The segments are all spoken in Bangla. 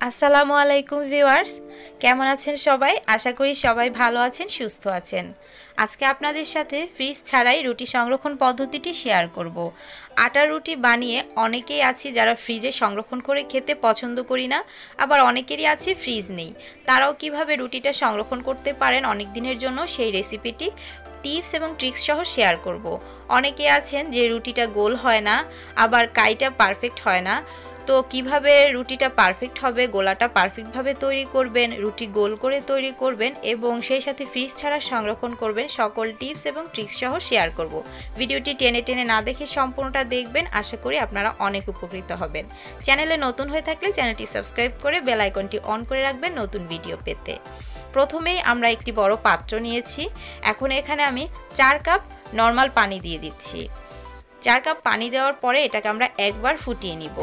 আসসালামু আলাইকুম ভিউয়ার্স, কেমন আছেন সবাই? আশা করি সবাই ভালো আছেন, সুস্থ আছেন। আজকে আপনাদের সাথে ফ্রিজ ছাড়াই রুটি সংরক্ষণ পদ্ধতিটি শেয়ার করব। আটার রুটি বানিয়ে অনেকেই আছি যারা ফ্রিজে সংরক্ষণ করে খেতে পছন্দ করি না, আবার অনেকেরই আছে ফ্রিজ নেই। তারাও কিভাবে রুটিটা সংরক্ষণ করতে পারেন অনেক দিনের জন্য, সেই রেসিপিটি টিপস এবং ট্রিক্স সহ শেয়ার করব। অনেকে আছেন যে রুটিটা গোল হয় না, আবার কাইটা পারফেক্ট হয় না। তো কিভাবে রুটিটা পারফেক্ট হবে, গোলাটা পারফেক্টভাবে তৈরি করবেন, রুটি গোল করে তৈরি করবেন এবং সেই সাথে ফ্রিজ ছাড়া সংরক্ষণ করবেন, সকল টিপস এবং ট্রিক্স সহ শেয়ার করব। ভিডিওটি টেনে টেনে না দেখে সম্পূর্ণটা দেখবেন, আশা করি আপনারা অনেক উপকৃত হবেন। চ্যানেলে নতুন হয়ে থাকলে চ্যানেলটি সাবস্ক্রাইব করে বেল আইকনটি অন করে রাখবেন নতুন ভিডিও পেতে। প্রথমেই আমরা একটি বড় পাত্র নিয়েছি। এখন এখানে আমি 4 কাপ নর্মাল পানি দিয়ে দিচ্ছি। 4 কাপ পানি দেওয়ার পরে এটাকে আমরা একবার ফুটিয়ে নিব।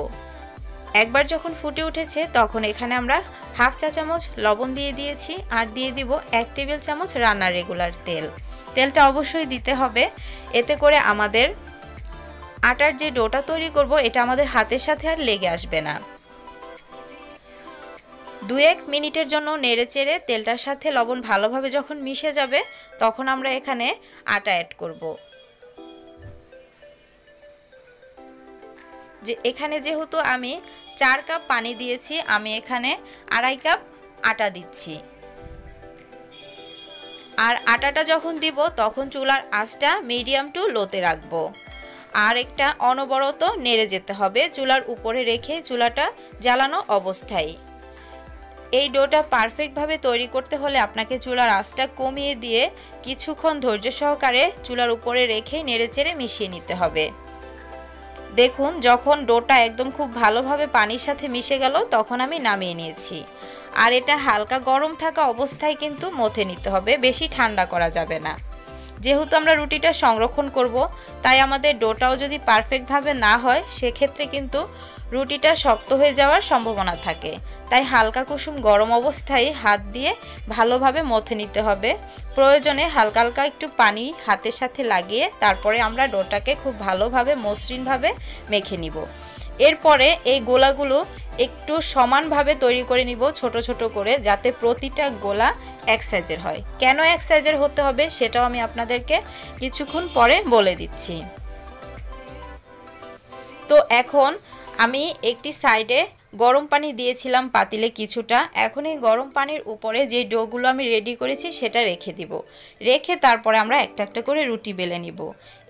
একবার যখন ফুটে উঠেছে তখন এখানে আমরা হাফ চা চামচ লবণ দিয়ে দিয়েছি, আর দিয়ে দিব 1 টেবিল চামচ রান্নার রেগুলার তেল। তেলটা অবশ্যই দিতে হবে, এতে করে আমাদের আটার যে ডোটা তৈরি করব এটা আমাদের হাতের সাথে আর লেগে আসবে না। 2-1 মিনিটের জন্য নেড়েচেড়ে তেলটার সাথে লবণ ভালোভাবে যখন মিশে যাবে তখন আমরা এখানে আটা অ্যাড করব। এখানে যেহেতু আমি 4 কাপ পানি দিয়েছি, আমি এখানে 2.5 কাপ আটা দিচ্ছি। আর আটাটা যখন দিব তখন চুলার আঁচটা মিডিয়াম টু লোতে রাখবো, আর একটা অনবরত নেড়ে যেতে হবে চুলার উপরে রেখে, চুলাটা জ্বালানো অবস্থায়। এই ডোটা পারফেক্টভাবে তৈরি করতে হলে আপনাকে চুলার আঁচটা কমিয়ে দিয়ে কিছুক্ষণ ধৈর্য সহকারে চুলার উপরে রেখে নেড়েচেড়ে মিশিয়ে নিতে হবে। দেখুন, যখন ডোটা একদম খুব ভালোভাবে পানির সাথে মিশে গেল তখন আমি নামিয়ে নিয়েছি। আর এটা হালকা গরম থাকা অবস্থায় কিন্তু মথে নিতে হবে, বেশি ঠান্ডা করা যাবে না। যেহেতু আমরা রুটিটা সংরক্ষণ করব, তাই আমাদের ডোটাও যদি পারফেক্টভাবে না হয় সেক্ষেত্রে কিন্তু রুটিটা শক্ত হয়ে যাওয়ার সম্ভাবনা থাকে। তাই হালকা কুসুম গরম অবস্থায় হাত দিয়ে ভালোভাবে মথে নিতে হবে। প্রয়োজনে হালকা হালকা একটু পানি হাতের সাথে লাগিয়ে তারপরে আমরা ডোটাকে খুব ভালোভাবে মসৃণভাবে মেখে নিব। এরপরে এই গোলাগুলো একটু সমানভাবে তৈরি করে নিব, ছোট ছোট করে, যাতে প্রতিটা গোলা এক সাইজের হয়। কেন এক সাইজের হতে হবে সেটাও আমি আপনাদেরকে কিছুক্ষণ পরে বলে দিচ্ছি। তো এখন আমি একটি সাইডে গরম পানি দিয়েছিলাম পাতিলে কিছুটা। এখন এই গরম পানির উপরে যে ডোগুলো আমি রেডি করেছি সেটা রেখে দিব। রেখে তারপরে আমরা একটা একটা করে রুটি বেলে নিব।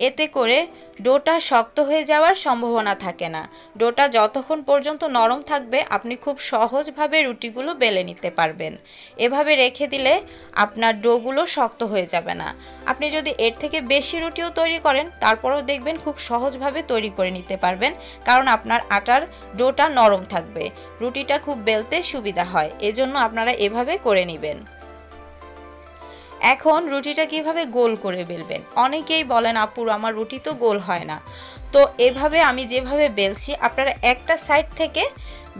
এতে করে ডোটা শক্ত হয়ে যাওয়ার সম্ভাবনা থাকে না। ডোটা যতক্ষণ পর্যন্ত নরম থাকবে আপনি খুব সহজভাবে রুটিগুলো বেলে নিতে পারবেন। এভাবে রেখে দিলে আপনার ডোগুলো শক্ত হয়ে যাবে না। আপনি যদি এর থেকে বেশি রুটিও তৈরি করেন তারপরেও দেখবেন খুব সহজভাবে তৈরি করে নিতে পারবেন, কারণ আপনার আটার ডোটা নরম থাকবে, রুটিটা খুব বেলতে সুবিধা হয়। এজন্য আপনারা এভাবে করে নেবেন। এখন রুটিটা কিভাবে গোল করে বেলবেন? অনেকেই বলেন, আপুর আমার রুটি তো গোল হয় না। তো এভাবে আমি যেভাবে বেলছি আপনারা একটা সাইড থেকে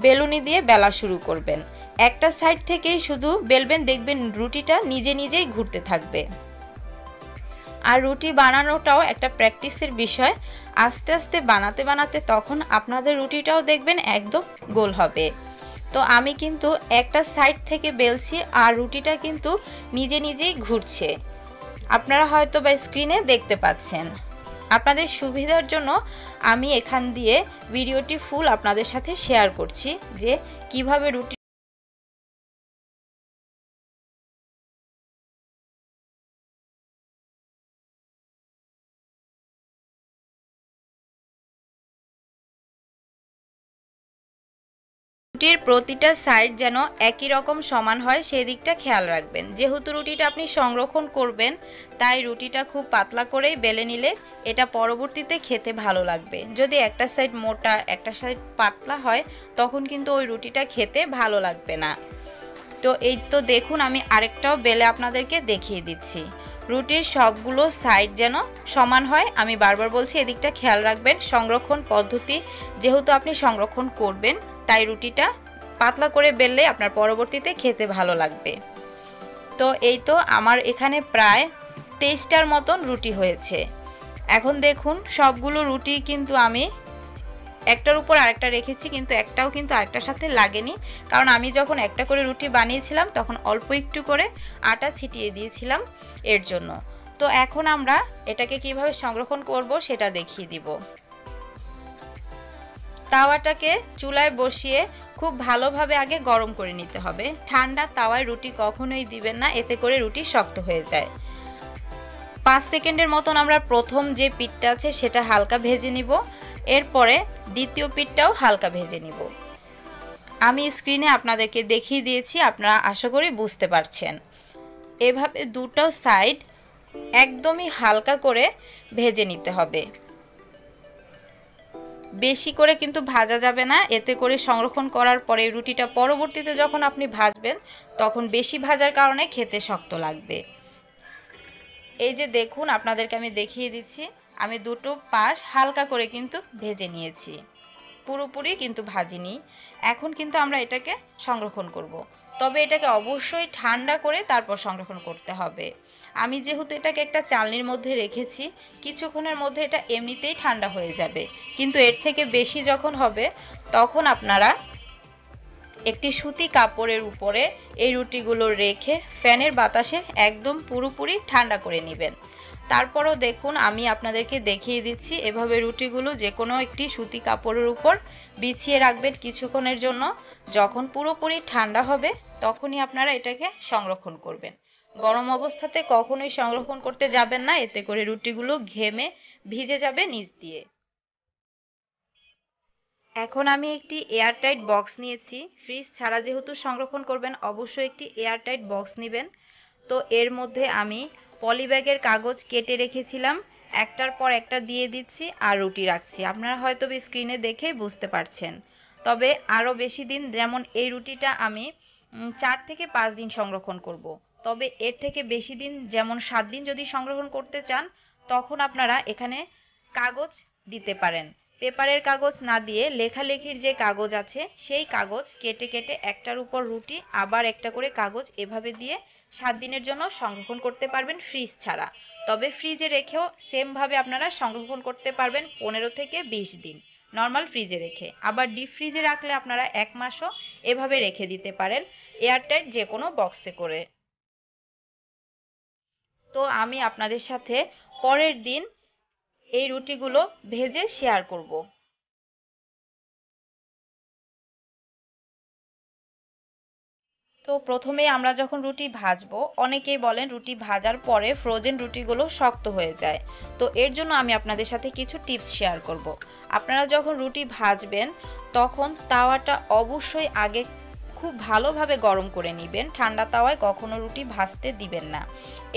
বেলুনি দিয়ে বেলা শুরু করবেন। একটা সাইড থেকেই শুধু বেলবেন, দেখবেন রুটিটা নিজে নিজেই ঘুরতে থাকবে। আর রুটি বানানোটাও একটা প্র্যাকটিসের বিষয়। আস্তে আস্তে বানাতে বানাতে তখন আপনাদের রুটিটাও দেখবেন একদম গোল হবে। তো আমি কিন্তু একটা সাইড থেকে বেলছি আর রুটিটা কিন্তু নিজে নিজেই ঘুরছে, আপনারা হয়তো বা স্ক্রিনে দেখতে পাচ্ছেন। আপনাদের সুবিধার জন্য আমি এখান দিয়ে ভিডিওটি ফুল আপনাদের সাথে শেয়ার করছি যে কিভাবে রুটি রুটির প্রতিটা সাইড যেন একই রকম সমান হয় সেই দিকটা খেয়াল রাখবেন। যেহেতু রুটিটা আপনি সংরক্ষণ করবেন তাই রুটিটা খুব পাতলা করেই বেলে নিলে এটা পরবর্তীতে খেতে ভালো লাগবে। যদি একটা সাইড মোটা একটা সাইড পাতলা হয় তখন কিন্তু ওই রুটিটা খেতে ভালো লাগবে না। তো এই তো দেখুন, আমি আরেকটাও বেলে আপনাদেরকে দেখিয়ে দিচ্ছি। রুটির সবগুলো সাইড যেন সমান হয়, আমি বারবার বলছি এদিকটা খেয়াল রাখবেন। সংরক্ষণ পদ্ধতি যেহেতু আপনি সংরক্ষণ করবেন তাই রুটিটা পাতলা করে বেললে আপনার পরবর্তীতে খেতে ভালো লাগবে। তো এই তো আমার এখানে প্রায় 23টার মতন রুটি হয়েছে। এখন দেখুন সবগুলো রুটি কিন্তু আমি একটার উপর আরেকটা রেখেছি, কিন্তু একটাও কিন্তু আরেকটার সাথে লাগেনি, কারণ আমি যখন একটা করে রুটি বানিয়েছিলাম তখন অল্প একটু করে আটা ছিটিয়ে দিয়েছিলাম এর জন্য। তো এখন আমরা এটাকে কিভাবে সংরক্ষণ করব সেটা দেখিয়ে দিব। তাওয়াটাকে চুলায় বসিয়ে খুব ভালোভাবে আগে গরম করে নিতে হবে। ঠান্ডা তাওয়ায় রুটি কখনোই দিবেন না, এতে করে রুটি শক্ত হয়ে যায়। 5 সেকেন্ডের মতন আমরা প্রথম যে পিঠটা আছে সেটা হালকা ভেজে নিব, এরপরে দ্বিতীয় পিঠটাও হালকা ভেজে নিব। আমি স্ক্রিনে আপনাদেরকে দেখিয়ে দিয়েছি, আপনারা আশা করি বুঝতে পারছেন। এভাবে দুটো সাইড একদমই হালকা করে ভেজে নিতে হবে, বেশি করে কিন্তু ভাজা যাবে না, এতে করে সংরক্ষণ করার পরে রুটিটা পরবর্তীতে যখন আপনি ভাজবেন তখন বেশি ভাজার কারণে খেতে শক্ত লাগবে। এই যে দেখুন, আপনাদেরকে আমি দেখিয়ে দিচ্ছি, আমি দুটো পাশ হালকা করে কিন্তু ভেজে নিয়েছি, পুরোপুরি কিন্তু ভাজিনি। এখন কিন্তু আমরা এটাকে সংরক্ষণ করব, তবে এটাকে অবশ্যই ঠান্ডা করে তারপর সংরক্ষণ করতে হবে। আমি যেহেতু এটাকে একটা চালনির মধ্যে রেখেছি, কিছুক্ষণের মধ্যে এটা এমনিতেই ঠান্ডা হয়ে যাবে, কিন্তু এর থেকে বেশি যখন হবে তখন আপনারা একটি সুতি কাপড়ের উপরে এই রুটিগুলো রেখে ফ্যানের বাতাসে একদম পুরোপুরি ঠান্ডা করে নেবেন। তারপরও দেখুন, আমি আপনাদেরকে দেখিয়ে দিচ্ছি, এভাবে রুটিগুলো যে কোনো একটি সুতি কাপড়ের উপর বিছিয়ে রাখবেন কিছুক্ষণের জন্য। যখন পুরোপুরি ঠান্ডা হবে তখনই আপনারা এটাকে সংরক্ষণ করবেন। গরম অবস্থাতে কখনোই সংরক্ষণ করতে যাবেন না, এতে করে রুটিগুলো ঘেমে ভিজে যাবে নিচ দিয়ে। এখন আমি একটি এয়ারটাইট বক্স নিয়েছি। ফ্রিজ ছাড়া যেহেতু সংরক্ষণ করবেন অবশ্যই একটি এয়ারটাইট বক্স নেবেন। তো এর মধ্যে আমি পলিব্যাগের কাগজ কেটে রেখেছিলাম, একটার পর একটা দিয়ে দিচ্ছি আর রুটি রাখছি। আপনারা হয়তো স্ক্রিনে দেখেই বুঝতে পারছেন। তবে আরও বেশি দিন, যেমন এই রুটিটা আমি 4 থেকে 5 দিন সংরক্ষণ করব। তবে এর থেকে বেশি দিন, যেমন 7 দিন যদি সংরক্ষণ করতে চান তখন আপনারা এখানে কাগজ দিতে পারেন। পেপারের কাগজ না দিয়ে লেখালেখির যে কাগজ আছে সেই কাগজ কেটে কেটে একটার উপর রুটি আবার একটা করে কাগজ এভাবে দিয়ে 7 দিনের জন্য সংরক্ষণ করতে পারবেন ফ্রিজ ছাড়া। তবে ফ্রিজে রেখেও সেমভাবে আপনারা সংরক্ষণ করতে পারবেন 15 থেকে 20 দিন নর্মাল ফ্রিজে রেখে। আবার ডিপ ফ্রিজে রাখলে আপনারা 1 মাসও এভাবে রেখে দিতে পারেন এয়ারটাইট যে কোনো বক্সে করে। তো আমি আপনাদের সাথে পরের দিন এই রুটিগুলো ভেজে শেয়ার করব। তো প্রথমে আমরা যখন রুটি ভাজবো, অনেকেই বলেন রুটি ভাজার পরে ফ্রোজেন রুটিগুলো শক্ত হয়ে যায়। তো এর জন্য আমি আপনাদের সাথে কিছু টিপস শেয়ার করব। আপনারা যখন রুটি ভাজবেন তখন তাওয়াটা অবশ্যই আগে খুব ভালোভাবে গরম করে নেবেন, ঠান্ডা তাওয়ায় কখনো রুটি ভাজতে দিবেন না।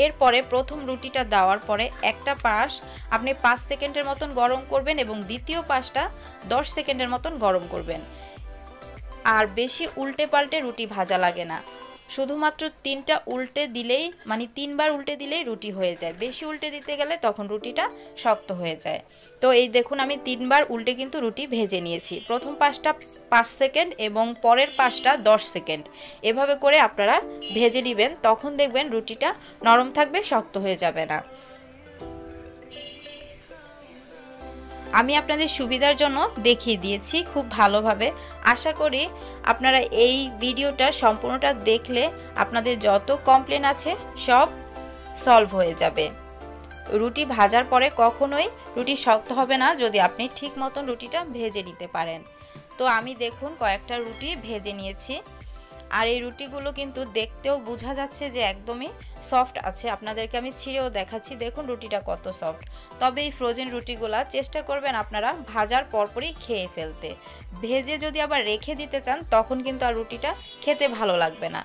এরপরে প্রথম রুটিটা দেওয়ার পরে একটা পাশ আপনি 5 সেকেন্ডের মতন গরম করবেন এবং দ্বিতীয় পাশটা 10 সেকেন্ডের মতন গরম করবেন। আর বেশি উল্টে পাল্টে রুটি ভাজা লাগে না, শুধুমাত্র 3টা উল্টে দিলেই, মানে 3বার উল্টে দিলেই রুটি হয়ে যায়। বেশি উল্টে দিতে গেলে তখন রুটিটা শক্ত হয়ে যায়। তো এই দেখুন, আমি 3বার উল্টে কিন্তু রুটি ভেজে নিয়েছি। প্রথম পাশটা 5 সেকেন্ড এবং পরের পাশটা 10 সেকেন্ড, এভাবে করে আপনারা ভেজে নেবেন। তখন দেখবেন রুটিটা নরম থাকবে, শক্ত হয়ে যাবে না। আমি আপনাদের সুবিধার জন্য দেখিয়ে দিয়েছি খুব ভালোভাবে। আশা করি আপনারা এই ভিডিওটা সম্পূর্ণটা দেখলে আপনাদের যত কমপ্লেন আছে সব সলভ হয়ে যাবে। রুটি ভাজার পরে কখনোই রুটি শক্ত হবে না যদি আপনি ঠিক মতন রুটিটা ভেজে নিতে পারেন। তো আমি দেখুন কয়েকটা রুটি ভেজে নিয়েছি, আর এই রুটিগুলো কিন্তু দেখতেও বোঝা যাচ্ছে যে একদমই সফট আছে। আপনাদেরকে আমি ছিঁড়েও দেখাচ্ছি, দেখুন রুটিটা কত সফট। তবে এই ফ্রোজেন রুটিগুলা চেষ্টা করবেন আপনারা ভাজার পরপরই খেয়ে ফেলতে। ভেজে যদি আবার রেখে দিতে চান তখন কিন্তু আর রুটিটা খেতে ভালো লাগবে না।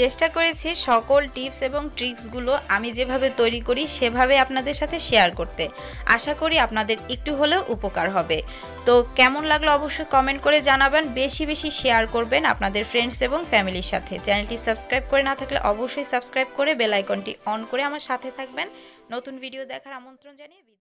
চেষ্টা করেছি সকল টিপস এবং ট্রিক্সগুলো আমি যেভাবে তৈরি করি সেভাবে আপনাদের সাথে শেয়ার করতে। আশা করি আপনাদের একটু হলেও উপকার হবে। তো কেমন লাগলো অবশ্যই কমেন্ট করে জানাবেন। বেশি বেশি শেয়ার করবেন আপনাদের ফ্রেন্ডস এবং ফ্যামিলির সাথে। চ্যানেলটি সাবস্ক্রাইব করে না থাকলে অবশ্যই সাবস্ক্রাইব করে বেল আইকনটি অন করে আমার সাথে থাকবেন। নতুন ভিডিও দেখার আমন্ত্রণ জানিয়ে